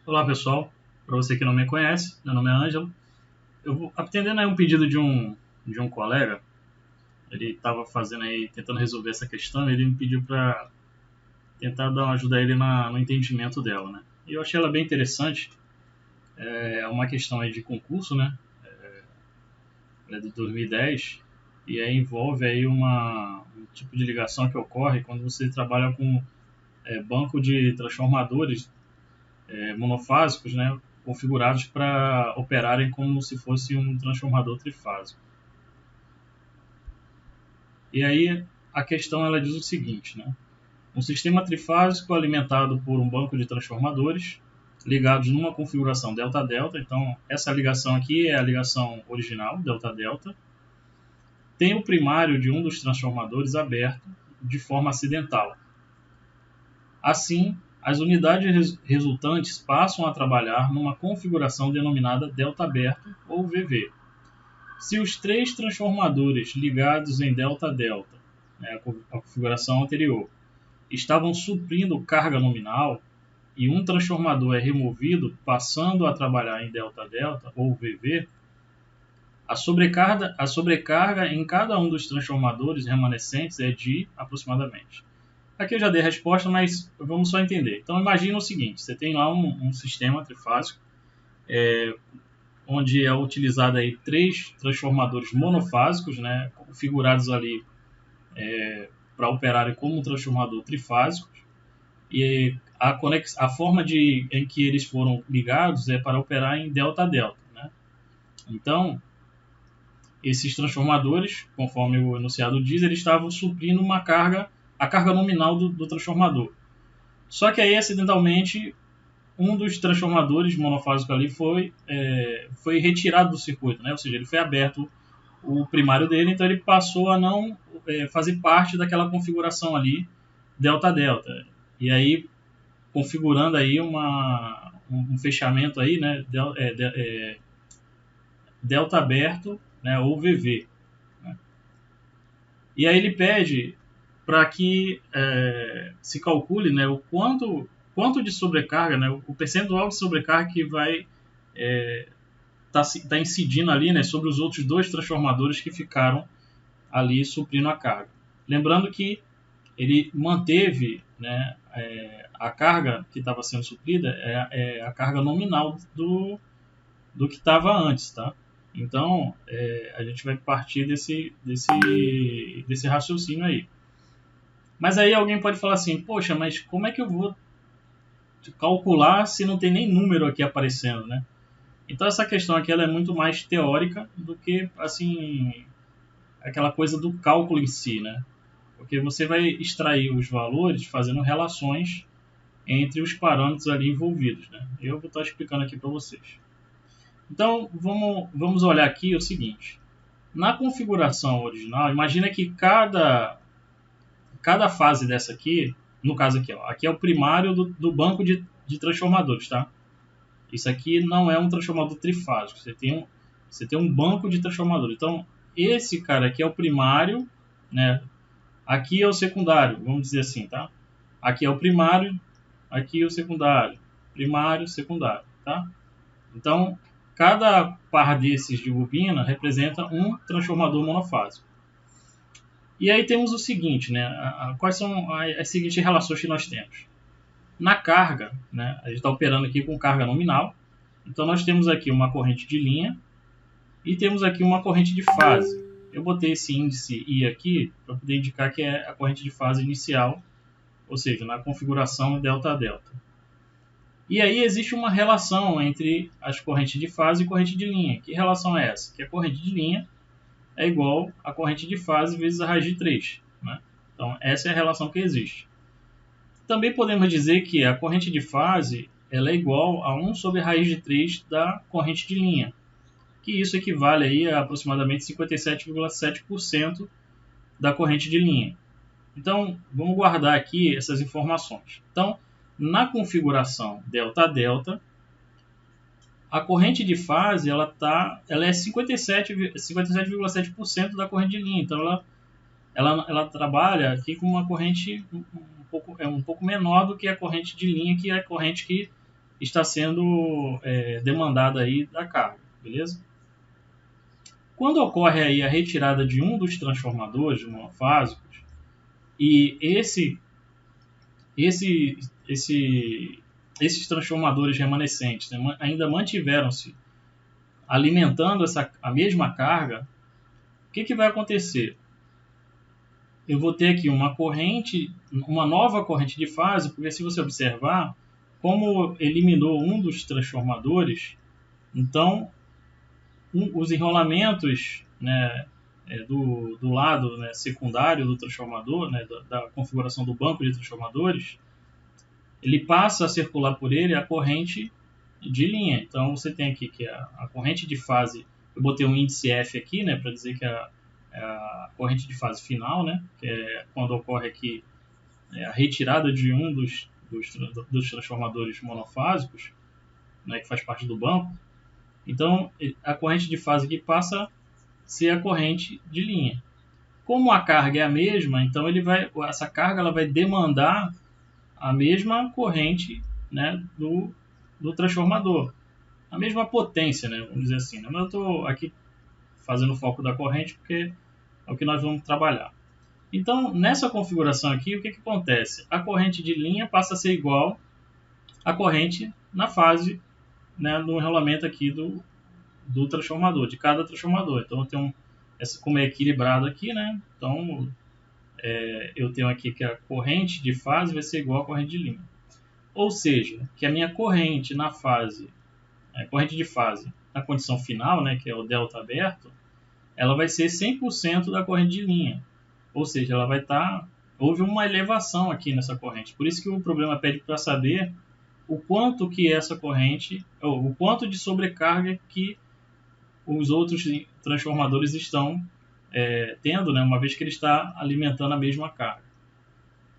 Olá pessoal, para você que não me conhece, meu nome é Ângelo. Eu vou atendendo aí um pedido de um colega. Ele estava fazendo aí, tentando resolver essa questão. Ele me pediu para tentar dar uma ajuda a ele no entendimento dela, né? E eu achei ela bem interessante. É uma questão aí de concurso, né? Ela é de 2010 e aí envolve aí um tipo de ligação que ocorre quando você trabalha com banco de transformadores monofásicos, né? Configurados para operarem como se fosse um transformador trifásico. E aí a questão ela diz o seguinte, né? Um sistema trifásico alimentado por um banco de transformadores ligados numa configuração delta-delta. Então, essa ligação aqui é a ligação original, delta-delta. Tem o primário de um dos transformadores aberto de forma acidental. Assim, as unidades resultantes passam a trabalhar numa configuração denominada delta-aberto ou VV. Se os três transformadores ligados em delta-delta, né, a configuração anterior, estavam suprindo carga nominal e um transformador é removido, passando a trabalhar em delta-delta ou VV, a sobrecarga em cada um dos transformadores remanescentes é de aproximadamente. Aqui eu já dei a resposta, mas vamos só entender. Então imagina o seguinte, você tem lá um sistema trifásico, onde é utilizado aí três transformadores monofásicos, né, configurados ali para operarem como um transformador trifásico, e a forma em que eles foram ligados é para operar em delta-delta. Né? Então, esses transformadores, conforme o enunciado diz, eles estavam suprindo a carga nominal do transformador. Só que aí, acidentalmente, um dos transformadores monofásicos ali foi retirado do circuito, né? Ou seja, ele foi aberto o primário dele, então ele passou a não fazer parte daquela configuração ali delta-delta. E aí, configurando aí um fechamento aí, né, delta aberto, né, ou VV. Né? E aí ele pede para que se calcule, né, o quanto de sobrecarga, né, o percentual de sobrecarga que vai tá incidindo ali, né, sobre os outros dois transformadores que ficaram ali suprindo a carga. Lembrando que ele manteve, né, a carga que estava sendo suprida é a carga nominal do que estava antes, tá? Então, a gente vai partir desse raciocínio aí. Mas aí alguém pode falar assim, poxa, mas como é que eu vou calcular se não tem nem número aqui aparecendo, né? Então essa questão aqui ela é muito mais teórica do que, assim, aquela coisa do cálculo em si, né? Porque você vai extrair os valores fazendo relações entre os parâmetros ali envolvidos, né? Eu vou estar explicando aqui para vocês. Então, vamos olhar aqui o seguinte. Na configuração original, imagina que cada fase dessa aqui, no caso aqui, ó, aqui é o primário do banco de transformadores, tá? Isso aqui não é um transformador trifásico, você tem um banco de transformadores. Então, esse cara aqui é o primário, né? Aqui é o secundário, vamos dizer assim, tá? Aqui é o primário, aqui é o secundário, primário, secundário, tá? Então, cada par desses de bobina representa um transformador monofásico. E aí temos o seguinte, né? Quais são as seguintes relações que nós temos? Na carga, né? A gente está operando aqui com carga nominal. Então, nós temos aqui uma corrente de linha e temos aqui uma corrente de fase. Eu botei esse índice I aqui para poder indicar que é a corrente de fase inicial, ou seja, na configuração delta-delta. E aí existe uma relação entre as correntes de fase e corrente de linha. Que relação é essa? Que a corrente de linha é igual a corrente de fase vezes a raiz de 3. Né? Então, essa é a relação que existe. Também podemos dizer que a corrente de fase ela é igual a 1 sobre a raiz de 3 da corrente de linha, que isso equivale aí a aproximadamente 57,7% da corrente de linha. Então, vamos guardar aqui essas informações. Então, na configuração delta-delta, a corrente de fase ela é 57,7% da corrente de linha. Então, ela trabalha aqui com uma corrente um pouco menor do que a corrente de linha, que é a corrente que está sendo demandada aí da carga, beleza? Quando ocorre aí a retirada de um dos transformadores monofásicos e esses transformadores remanescentes, né, ainda mantiveram-se alimentando a mesma carga, o que vai acontecer? Eu vou ter aqui uma nova corrente de fase, porque se você observar, como eliminou um dos transformadores, então os enrolamentos, né, do lado, né, secundário do transformador, né, da configuração do banco de transformadores, ele passa a circular por ele a corrente de linha. Então você tem aqui que a corrente de fase, eu botei um índice F aqui, né, para dizer que é a corrente de fase final, né, que é quando ocorre aqui a retirada de um dos transformadores monofásicos, né, que faz parte do banco. Então a corrente de fase aqui passa a ser a corrente de linha. Como a carga é a mesma, então essa carga ela vai demandar a mesma corrente, né, do transformador, a mesma potência, né, vamos dizer assim. Mas eu estou aqui fazendo foco da corrente porque é o que nós vamos trabalhar. Então, nessa configuração aqui, o que acontece? A corrente de linha passa a ser igual à corrente na fase, né, no enrolamento aqui do transformador, de cada transformador. Então, eu tenho como é equilibrado aqui, né? Então, eu tenho aqui que a corrente de fase vai ser igual à corrente de linha. Ou seja, que a minha corrente na fase, corrente de fase na condição final, né, que é o delta aberto, ela vai ser 100% da corrente de linha. Ou seja, ela vai estar... houve uma elevação aqui nessa corrente. Por isso que o problema pede para saber o quanto que essa corrente, ou o quanto de sobrecarga que os outros transformadores estão tendo, né, uma vez que ele está alimentando a mesma carga.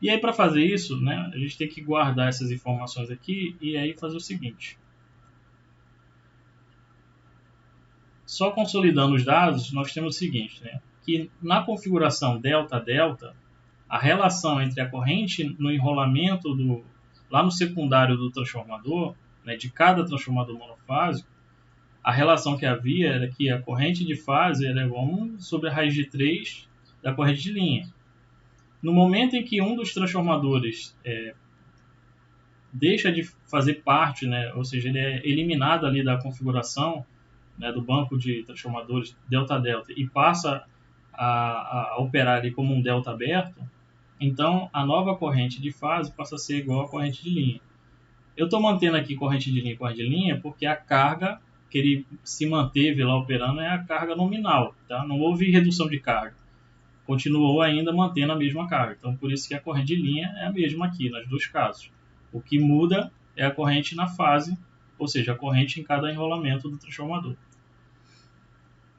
E aí, para fazer isso, né, a gente tem que guardar essas informações aqui e aí fazer o seguinte. Só consolidando os dados, nós temos o seguinte, né, que na configuração delta-delta, a relação entre a corrente no enrolamento lá no secundário do transformador, né, de cada transformador monofásico, a relação que havia era que a corrente de fase era igual a 1 sobre a raiz de 3 da corrente de linha. No momento em que um dos transformadores deixa de fazer parte, né, ou seja, ele é eliminado ali da configuração, né, do banco de transformadores delta-delta e passa a operar ali como um delta aberto, então a nova corrente de fase passa a ser igual à corrente de linha. Eu estou mantendo aqui corrente de linha porque a carga que ele se manteve lá operando é a carga nominal, tá? Não houve redução de carga, continuou ainda mantendo a mesma carga. Então, por isso que a corrente de linha é a mesma aqui, nos dois casos. O que muda é a corrente na fase, ou seja, a corrente em cada enrolamento do transformador.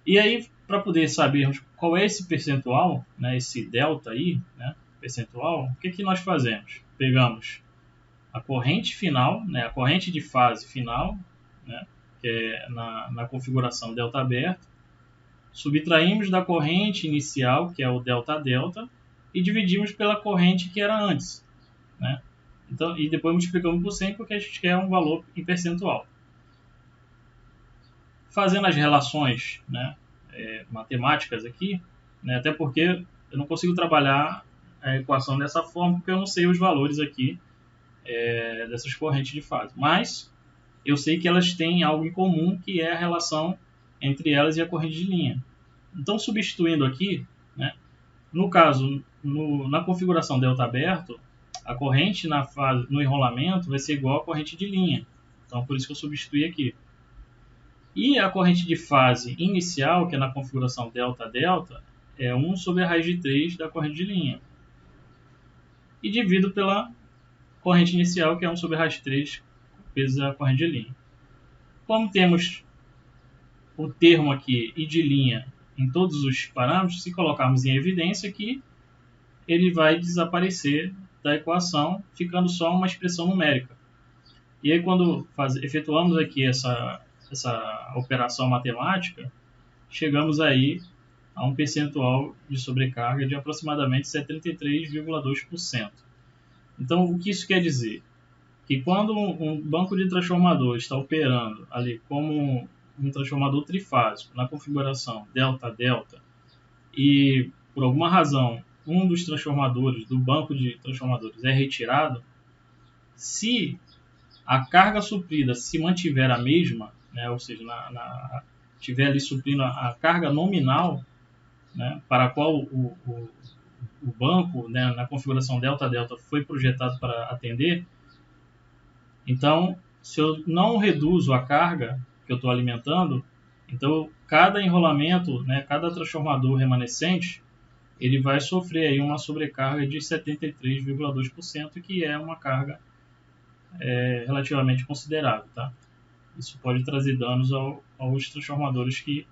E aí, para poder sabermos qual é esse percentual, né, esse delta aí, né, percentual, o que nós fazemos? Pegamos a corrente final, né, a corrente de fase final, né, que é na configuração delta aberto, subtraímos da corrente inicial, que é o delta-delta, e dividimos pela corrente que era antes, né? Então, e depois multiplicamos por 100 porque a gente quer um valor em percentual. Fazendo as relações, né, matemáticas aqui, né, até porque eu não consigo trabalhar a equação dessa forma porque eu não sei os valores aqui dessas correntes de fase. Mas eu sei que elas têm algo em comum, que é a relação entre elas e a corrente de linha. Então, substituindo aqui, né, no caso, na configuração delta aberto, a corrente no enrolamento vai ser igual à corrente de linha. Então, por isso que eu substituí aqui. E a corrente de fase inicial, que é na configuração delta-delta, é 1 sobre a raiz de 3 da corrente de linha. E divido pela corrente inicial, que é 1 sobre a raiz de 3 vezes a corrente de linha. Como temos o termo aqui e de linha em todos os parâmetros, se colocarmos em evidência que ele vai desaparecer da equação, ficando só uma expressão numérica. E aí, quando efetuamos aqui essa operação matemática, chegamos aí a um percentual de sobrecarga de aproximadamente 73,2%. Então, o que isso quer dizer? que quando um banco de transformador está operando ali como um transformador trifásico na configuração delta-delta e por alguma razão um dos transformadores do banco de transformadores é retirado, se a carga suprida se mantiver a mesma, né, ou seja, tiver ali suprindo a carga nominal, né, para a qual o banco, né, na configuração delta-delta foi projetado para atender, então, se eu não reduzo a carga que eu estou alimentando, então cada enrolamento, né, cada transformador remanescente, ele vai sofrer aí uma sobrecarga de 73,2%, que é uma carga relativamente considerável, tá? Isso pode trazer danos aos transformadores que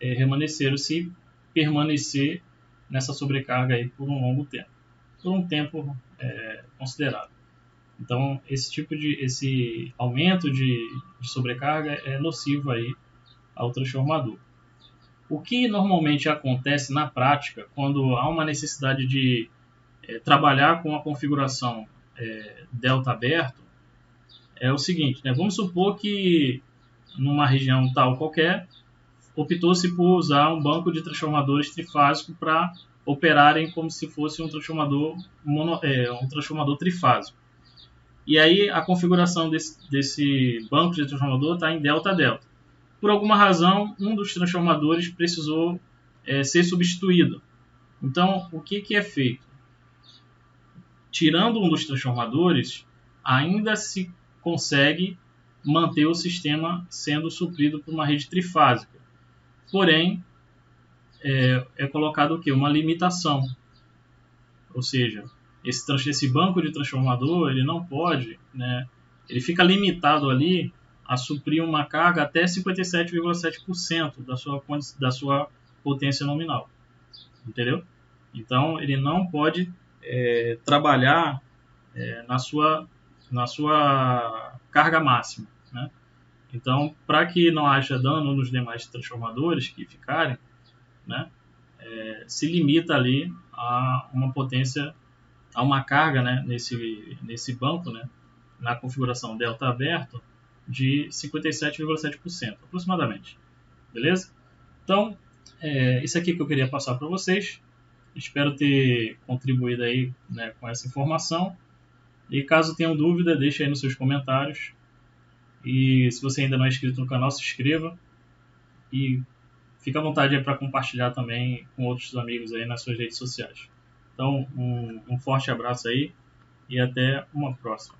remanesceram, se permanecer nessa sobrecarga aí por um longo tempo, por um tempo considerável. Então, esse aumento de sobrecarga é nocivo aí ao transformador. O que normalmente acontece na prática, quando há uma necessidade de trabalhar com a configuração delta aberto, é o seguinte, né? Vamos supor que numa região tal qualquer, optou-se por usar um banco de transformadores trifásico para operarem como se fosse um transformador trifásico. E aí a configuração desse banco de transformador está em delta-delta. Por alguma razão, um dos transformadores precisou ser substituído. Então, o que é feito? Tirando um dos transformadores, ainda se consegue manter o sistema sendo suprido por uma rede trifásica. Porém, é colocado o quê? Uma limitação. Ou seja, esse banco de transformador, ele não pode, né, ele fica limitado ali a suprir uma carga até 57,7% da sua potência nominal. Entendeu? Então, ele não pode trabalhar na sua carga máxima, né? Então, para que não haja dano nos demais transformadores que ficarem, né, se limita ali a uma potência, a uma carga, né, nesse banco, né, na configuração delta aberto, de 57,7% aproximadamente. Beleza? Então, isso aqui que eu queria passar para vocês. Espero ter contribuído aí, né, com essa informação. E caso tenham dúvida, deixe aí nos seus comentários. E se você ainda não é inscrito no canal, se inscreva. E fica à vontade para compartilhar também com outros amigos aí nas suas redes sociais. Então, um forte abraço aí e até uma próxima.